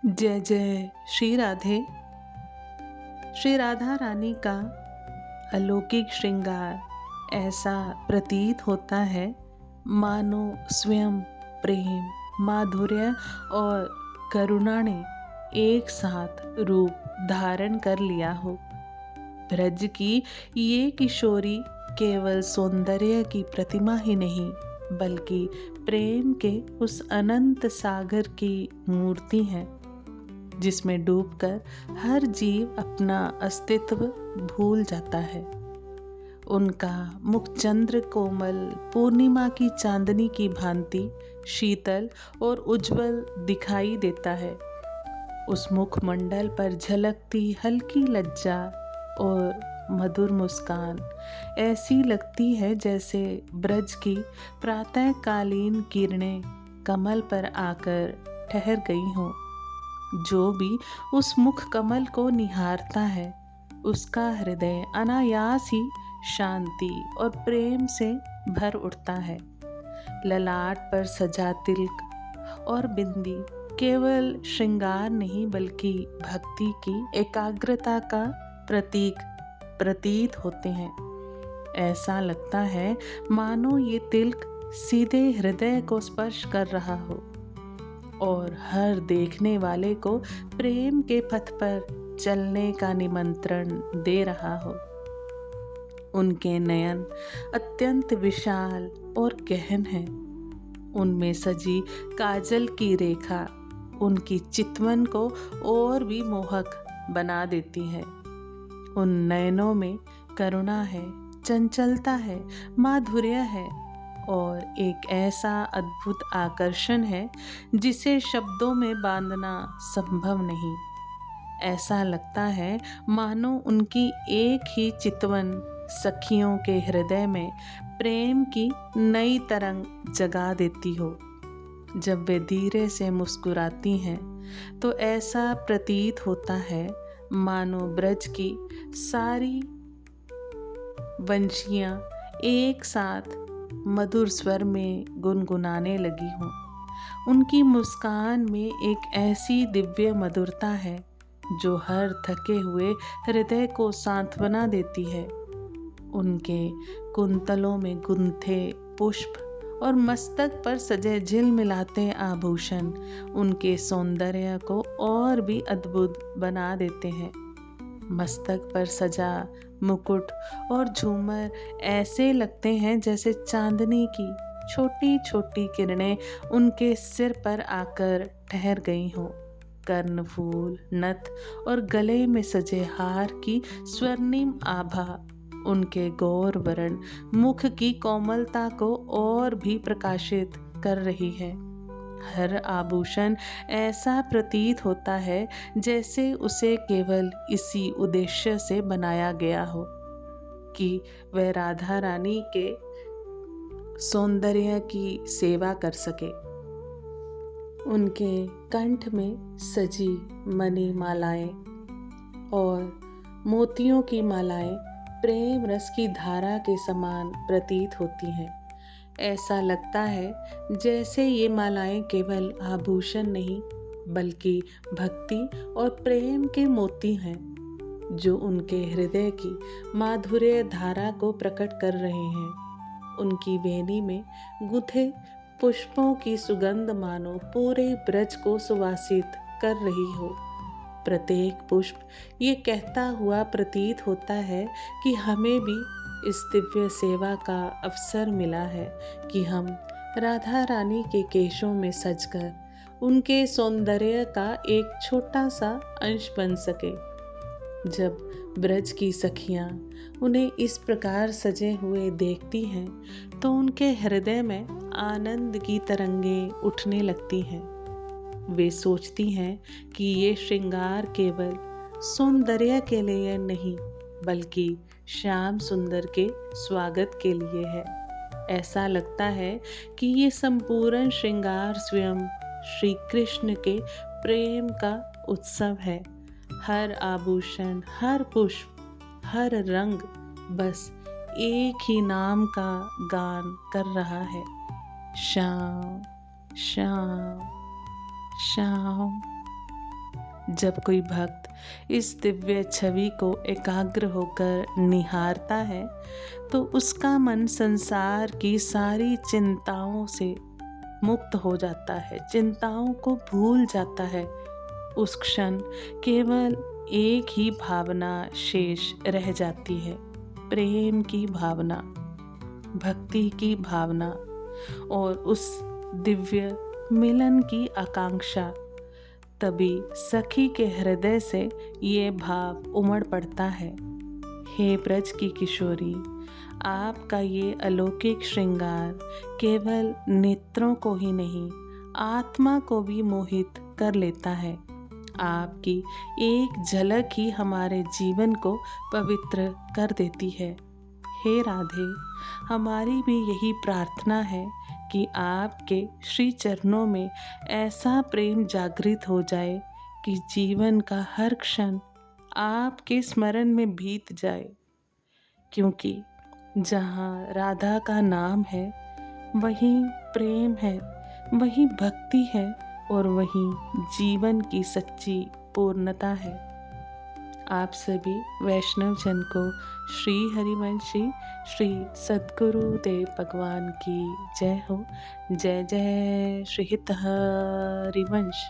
जय जय श्री राधे। श्री राधा रानी का अलौकिक श्रृंगार ऐसा प्रतीत होता है मानो स्वयं प्रेम, माधुर्य और करुणा ने एक साथ रूप धारण कर लिया हो। ब्रज की ये किशोरी केवल सौंदर्य की प्रतिमा ही नहीं बल्कि प्रेम के उस अनंत सागर की मूर्ति है जिसमें डूबकर हर जीव अपना अस्तित्व भूल जाता है। उनका मुख चंद्र कोमल पूर्णिमा की चांदनी की भांति शीतल और उज्जवल दिखाई देता है। उस मुखमंडल पर झलकती हल्की लज्जा और मधुर मुस्कान ऐसी लगती है जैसे ब्रज की प्रातःकालीन किरणें कमल पर आकर ठहर गई हों। जो भी उस मुख कमल को निहारता है उसका हृदय अनायास ही शांति और प्रेम से भर उठता है। ललाट पर सजा तिलक और बिंदी केवल श्रृंगार नहीं बल्कि भक्ति की एकाग्रता का प्रतीत होते हैं। ऐसा लगता है मानो ये तिलक सीधे हृदय को स्पर्श कर रहा हो और हर देखने वाले को प्रेम के पथ पर चलने का निमंत्रण दे रहा हो। उनके नयन अत्यंत विशाल और गहन हैं। उनमें सजी काजल की रेखा उनकी चितवन को और भी मोहक बना देती है। उन नयनों में करुणा है, चंचलता है, माधुर्य है और एक ऐसा अद्भुत आकर्षण है जिसे शब्दों में बांधना संभव नहीं। ऐसा लगता है मानो उनकी एक ही चितवन सखियों के हृदय में प्रेम की नई तरंग जगा देती हो। जब वे धीरे से मुस्कुराती हैं तो ऐसा प्रतीत होता है मानो ब्रज की सारी वंशियाँ एक साथ मधुर स्वर में गुनगुनाने लगी हूँ। उनकी मुस्कान में एक ऐसी दिव्य मधुरता है जो हर थके हुए हृदय को सांत्वना देती है। उनके कुंतलों में गुंथे पुष्प और मस्तक पर सजे झिलमिलाते आभूषण उनके सौंदर्य को और भी अद्भुत बना देते हैं। मस्तक पर सजा मुकुट और झूमर ऐसे लगते हैं जैसे चांदनी की छोटी छोटी किरणें उनके सिर पर आकर ठहर गई हों। कर्णफूल, नथ और गले में सजे हार की स्वर्णिम आभा उनके गौर वर्ण मुख की कोमलता को और भी प्रकाशित कर रही है। हर आभूषण ऐसा प्रतीत होता है जैसे उसे केवल इसी उद्देश्य से बनाया गया हो कि वह राधा रानी के सौंदर्य की सेवा कर सके। उनके कंठ में सजी मणि मालाएं और मोतियों की मालाएं प्रेम रस की धारा के समान प्रतीत होती हैं। ऐसा लगता है जैसे ये मालाएं केवल आभूषण नहीं बल्कि भक्ति और प्रेम के मोती हैं जो उनके हृदय की माधुर्य धारा को प्रकट कर रहे हैं। उनकी वेणी में गुथे पुष्पों की सुगंध मानो पूरे ब्रज को सुवासित कर रही हो। प्रत्येक पुष्प ये कहता हुआ प्रतीत होता है कि हमें भी इस दिव्य सेवा का अवसर मिला है कि हम राधा रानी के केशों में सजकर उनके सौंदर्य का एक छोटा सा अंश बन सके। जब ब्रज की सखियाँ उन्हें इस प्रकार सजे हुए देखती हैं तो उनके हृदय में आनंद की तरंगें उठने लगती हैं। वे सोचती हैं कि ये श्रृंगार केवल सौंदर्य के लिए नहीं बल्कि श्याम सुंदर के स्वागत के लिए है। ऐसा लगता है कि ये संपूर्ण श्रृंगार स्वयं श्री कृष्ण के प्रेम का उत्सव है। हर आभूषण, हर पुष्प, हर रंग बस एक ही नाम का गान कर रहा है, श्याम श्याम श्याम। जब कोई भक्त इस दिव्य छवि को एकाग्र होकर निहारता है तो उसका मन संसार की सारी चिंताओं से मुक्त हो जाता है, चिंताओं को भूल जाता है। उस क्षण केवल एक ही भावना शेष रह जाती है, प्रेम की भावना, भक्ति की भावना और उस दिव्य मिलन की आकांक्षा। तभी सखी के हृदय से ये भाव उमड़ पड़ता है, हे ब्रज की किशोरी, आपका ये अलौकिक श्रृंगार केवल नेत्रों को ही नहीं, आत्मा को भी मोहित कर लेता है। आपकी एक झलक ही हमारे जीवन को पवित्र कर देती है। हे राधे, हमारी भी यही प्रार्थना है कि आपके श्री चरणों में ऐसा प्रेम जागृत हो जाए कि जीवन का हर क्षण आपके स्मरण में बीत जाए, क्योंकि जहाँ राधा का नाम है वहीं प्रेम है, वहीं भक्ति है और वहीं जीवन की सच्ची पूर्णता है। आप सभी वैष्णव जन को श्री हरिवंशी श्री सद्गुरु देव भगवान की जय हो। जय जय श्री हित हरिवंश।